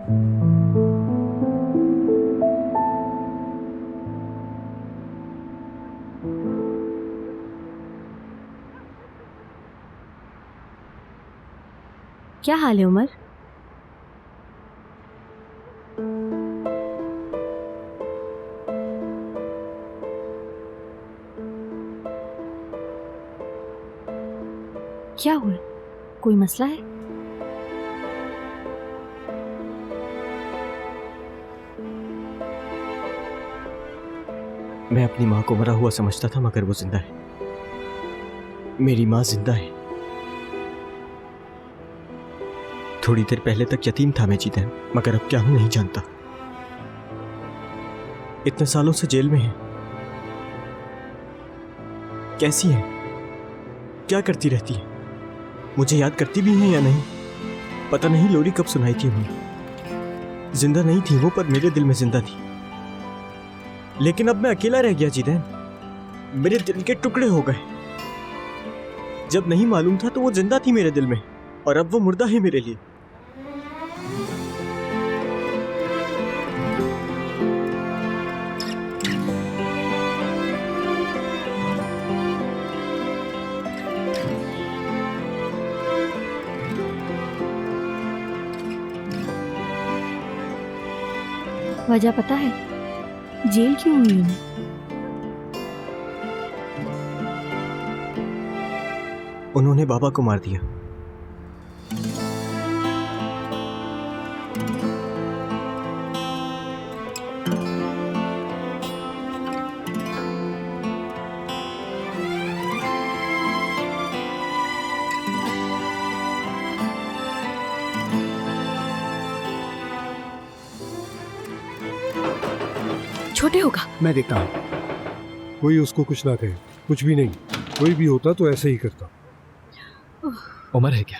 क्या हाल है उमर? क्या हुआ? कोई मसला है? मैं अपनी माँ को मरा हुआ समझता था, मगर वो जिंदा है। मेरी माँ जिंदा है। थोड़ी देर पहले तक यतीम था मैं जीतैन, मगर अब क्या हूं नहीं जानता। इतने सालों से जेल में है। कैसी है? क्या करती रहती है? मुझे याद करती भी है या नहीं पता नहीं। लोरी कब सुनाई थी उन्हें। जिंदा नहीं थी वो, पर मेरे दिल में जिंदा थी। लेकिन अब मैं अकेला रह गया जीतैन। मेरे दिल के टुकड़े हो गए। जब नहीं मालूम था तो वो जिंदा थी मेरे दिल में, और अब वो मुर्दा है मेरे लिए। वजह पता है? जेल क्यों हुई उन्हें? उन्होंने बाबा को मार दिया। छोटे होगा। मैं देखता हूँ। कोई उसको कुछ ना कहे, कुछ भी नहीं। कोई भी होता तो ऐसे ही करता। उमर है क्या?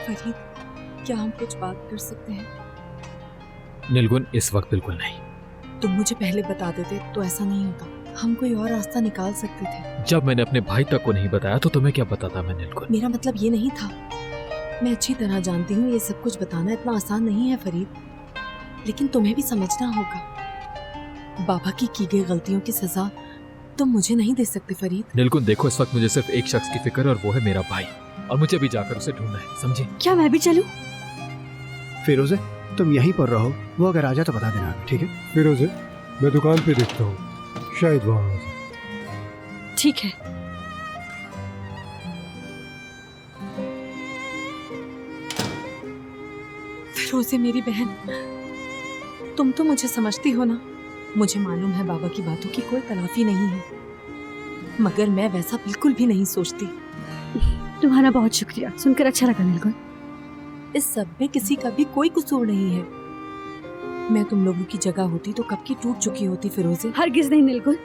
फरीद, क्या हम कुछ बात कर सकते हैं? नीलगुन, इस वक्त बिल्कुल नहीं। तुम मुझे पहले बता देते तो ऐसा नहीं होता। हम कोई और रास्ता निकाल सकते थे। जब मैंने अपने भाई तक को नहीं बताया तो तुम्हें क्या बताता मैं नीलगुन? मेरा मतलब ये नहीं था। मैं अच्छी तरह जानती हूँ ये सब कुछ बताना इतना आसान नहीं है फरीद, लेकिन तुम्हें भी समझना होगा। बाबा की गई गलतियों की सजा तुम मुझे नहीं दे सकते फरीद। नीलगुन देखो, इस वक्त मुझे सिर्फ एक शख्स की फिक्र है और वो है मेरा भाई, और मुझे भी जाकर उसे ढूंढना है, समझे? क्या मैं भी चलूं? फिरोजे, तुम यहीं पर रहो। वो अगर आ जाए तो बता देना, ठीक है? फिरोजे, मैं दुकान पे देखता हूँ, शायद वहां आ जाए। ठीक है। फिरोजे मेरी बहन, तुम तो मुझे समझती हो ना। मुझे मालूम है बाबा की बातों की कोई तलाफी नहीं है, मगर मैं वैसा बिल्कुल भी नहीं सोचती। तुम्हारा बहुत शुक्रिया, सुनकर अच्छा लगा नीलगुन। इस सब में किसी का भी कोई कसूर नहीं है। मैं तुम लोगों की जगह होती तो कब की टूट चुकी होती फिरोजे। हरगिज नहीं नीलगुन,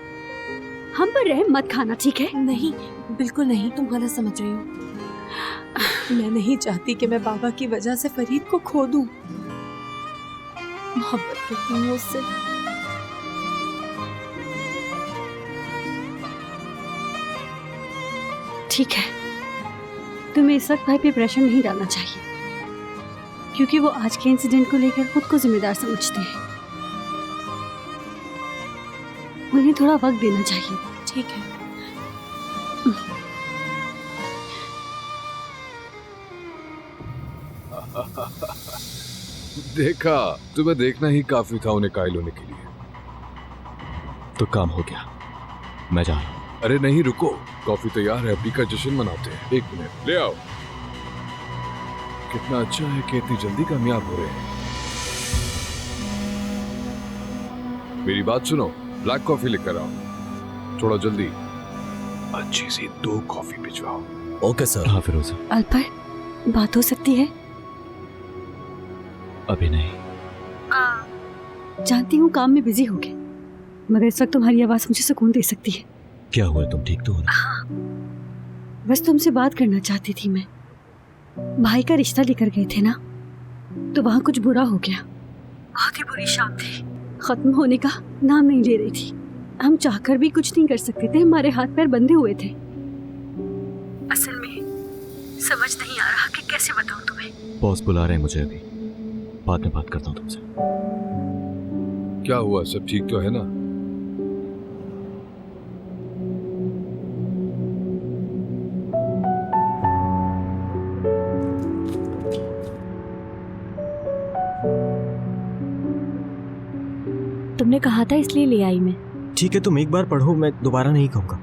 हम पर रहम मत खाना, ठीक है? नहीं, बिल्कुल नहीं, तुम गलत समझ रही हो। मैं नहीं चाहती कि मैं बाबा की वजह से फरीद को खो दूं। मोहब्बत करती हूँ उससे। ठीक है, तुम्हें इस वक्त भाई पे प्रेशर नहीं डालना चाहिए, क्योंकि वो आज के इंसिडेंट को लेकर खुद को जिम्मेदार समझते हैं। उन्हें थोड़ा वक्त देना चाहिए। ठीक है। देखा, तुम्हें देखना ही काफी था उन्हें कायल होने के लिए। तो काम हो गया, मैं जा रहा हूं। अरे नहीं, रुको, कॉफी तैयार है, पीकर जश्न मनाते हैं। एक मिनट, ले आओ। कितना अच्छा है कि इतनी जल्दी कामयाब हो रहे हैं। मेरी बात सुनो, ब्लैक कॉफी लेकर आओ, थोड़ा जल्दी। अच्छी सी 2 कॉफी भिजवाओ। Okay sir. हाँ फिरोज, अल्पर, बात हो सकती है? अभी नहीं। जानती हूँ काम में बिजी हो गए, मगर इस वक्त तुम्हारी आवाज मुझे सुकून दे सकती है। क्या हुआ, तुम ठीक तो हो ना? हाँ, बस तुमसे बात करना चाहती थी मैं। भाई का रिश्ता लेकर गए थे ना, तो वहां कुछ बुरा हो गया। बहुत ही बुरी शाम थी। खत्म होने का नाम नहीं ले रही थी। हम चाहकर भी कुछ नहीं कर सकते थे, हमारे हाथ पैर बंधे हुए थे। असल में समझ नहीं आ रहा कि कैसे बताऊं तुम्हें। बॉस बुला रहे हैं मुझे, अभी बाद में बात करता हूँ तुमसे। क्या हुआ, सब ठीक तो है ना? तुमने कहा था इसलिए ले आई मैं। ठीक है, तुम एक बार पढ़ो, मैं दोबारा नहीं कहूँगा।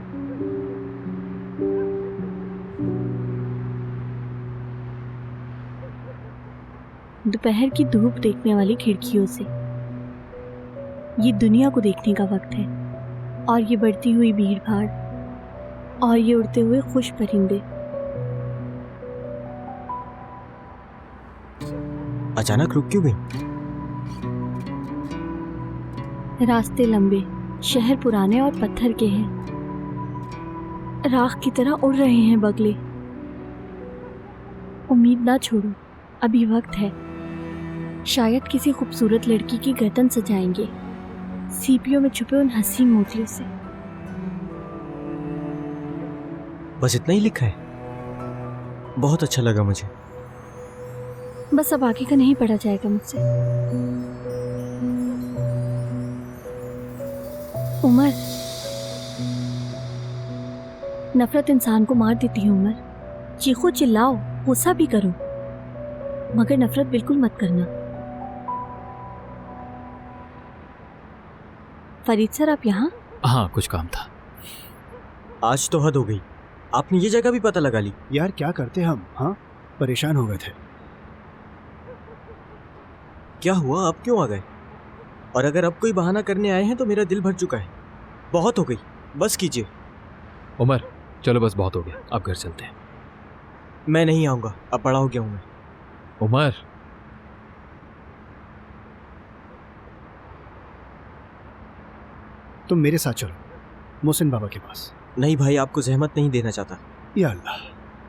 दोपहर की धूप देखने वाली खिड़कियों से ये दुनिया को देखने का वक्त है, और ये बढ़ती हुई भीड़ भाड़, और ये उड़ते हुए खुश परिंदे। अचानक रुक क्यों गई? रास्ते लंबे, शहर पुराने और पत्थर के हैं, राख की तरह उड़ रहे हैं बगले। उम्मीद ना छोड़ो, अभी वक्त है। शायद किसी खूबसूरत लड़की की गर्दन सजाएंगे सीपियों में छुपे उन हसीन मोतियों से। बस इतना ही लिखा है? बहुत अच्छा लगा मुझे। बस अब आगे का नहीं पढ़ा जाएगा मुझसे। उमर, नफरत इंसान को मार देती है उमर। चीखो चिल्लाओ, गुस्सा भी करो, मगर नफरत बिल्कुल मत करना। फरीद सर, आप यहाँ? हाँ, कुछ काम था। आज तो हद हो गई, आपने ये जगह भी पता लगा ली। यार क्या करते हम, हाँ परेशान हो गए थे। क्या हुआ, आप क्यों आ गए? और अगर अब कोई बहाना करने आए हैं तो मेरा दिल भर चुका है। बहुत हो गई, बस कीजिए। उमर, चलो बस बहुत हो गया, अब घर चलते हैं। मैं नहीं आऊँगा, अब बड़ा हो गया हूँ मैं। उमर, तुम मेरे साथ चलो मोहसिन बाबा के पास। नहीं भाई, आपको जहमत नहीं देना चाहता। या अल्लाह,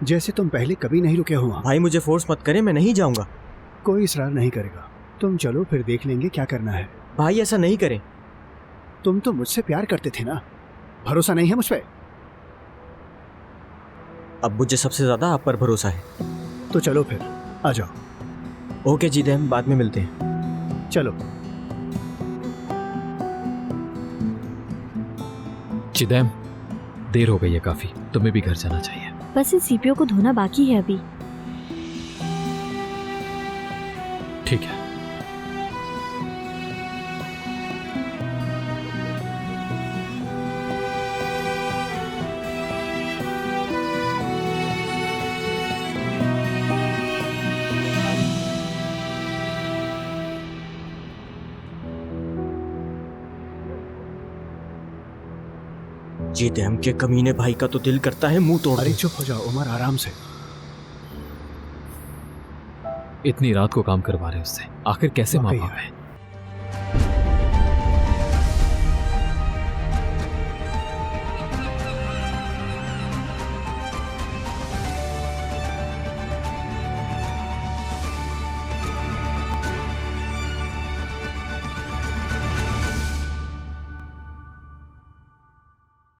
जैसे तुम पहले कभी नहीं रुके हो वहाँ। भाई मुझे फोर्स मत करें, मैं नहीं जाऊँगा। कोई इसरार नहीं करेगा, तुम चलो फिर देख लेंगे क्या करना है। भाई ऐसा नहीं करें। तुम तो मुझसे प्यार करते थे ना, भरोसा नहीं है मुझ पे? अब मुझे सबसे ज्यादा आप पर भरोसा है। तो चलो फिर, आ जाओ। ओके जी दैम, बाद में मिलते हैं। चलो। चिदैम, देर हो गई है काफी, तुम्हें भी घर जाना चाहिए। बस इन सीपियों को धोना बाकी है अभी। ठीक है। जी दैम के कमीने भाई का तो दिल करता है मुंह तोड़ अरे दूं। चुप हो जाओ उमर, आराम से। इतनी रात को काम करवा रहे उससे, आखिर कैसे माँ वाकई बाप है। है?